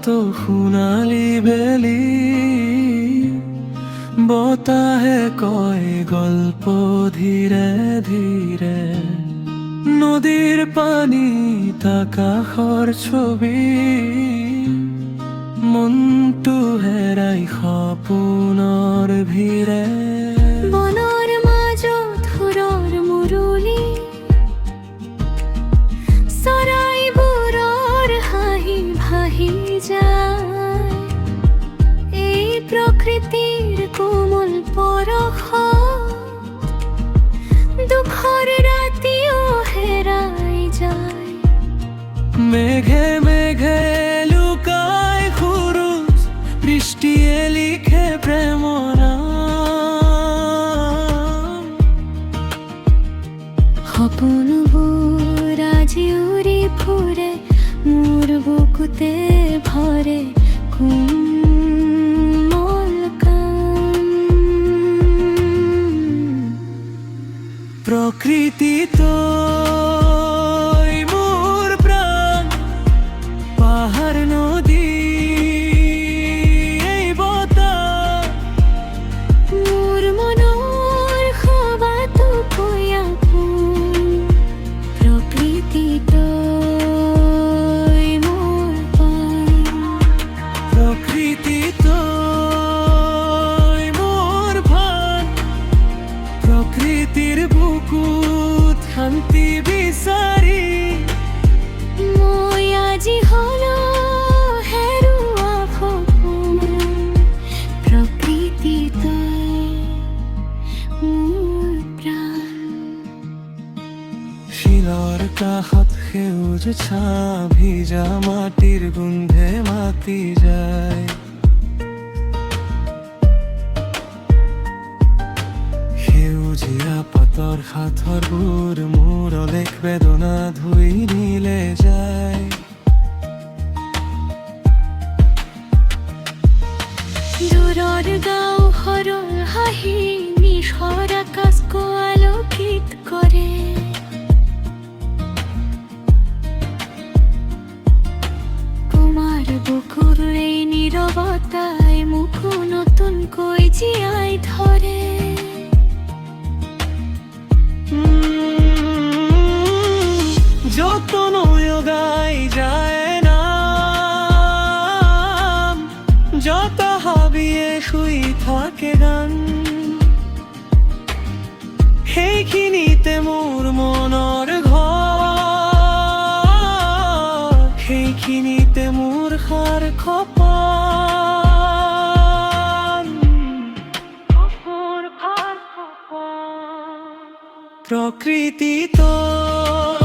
তো সোণালী বেলি, বতাহে কয় গল্প ধীৰে ধীৰে। নদীৰ পানীত আকাশৰ ছবি, মনটো হেৰাই সপোনৰ ভিৰে। বনৰ মাজত সুৰৰ মুৰুলি, চৰাইবোৰৰ হাঁহি ভাহি যায়। এই প্ৰকৃতিৰ কোমল পৰশত দুখৰ ৰাতিও হেৰাই যায়। মেঘে মেঘে লুকাই সুৰুজ, বৃষ্টিয়ে লিখে প্ৰেমৰ নাম। সপোনবোৰ আজি উৰি ফুৰে, মোৰ বুকুতে ভৰে কোমল কাম। প্ৰকৃতি তই মোৰ প্ৰাণ, পাহাৰ নদী এই বতাহ, মোৰ মনৰ সবাতোকৈ আপোন। প্ৰকৃতি তই মোৰ প্ৰাণ, প্ৰকৃতি তই মোৰ ভান। প্ৰকৃতিৰ বুকুত শান্তি বিচাৰি মই আজি হলো হেৰুৱা সপোন। প্ৰকৃতি তই মোৰ প্ৰাণ। শিলৰ কাষত সেউজ ছাঁ, ভিজা মাটিৰ গোন্ধে মাতি যায়। সেউজীয়া পাতৰ সাঁথৰবোৰ মোৰ অলেখ বেদনা ধুই নিলে যায়। দূৰৰ গাঁও সৰল হাঁহি, নিশৰ আকাশকো আলোকিত কৰে। তোমাৰ বুকুৰ এই নীৰৱতাই মোকো নতুনকৈ জীয়াই ধৰে। যতনয় গাই যায় নাম, যত হাবিয়ে শুই থাকে গান। সেইখিনিতে মোৰ মনৰ ঘৰ, সেইখিনিতে মোৰ সাৰ খপান। প্ৰকৃতি তই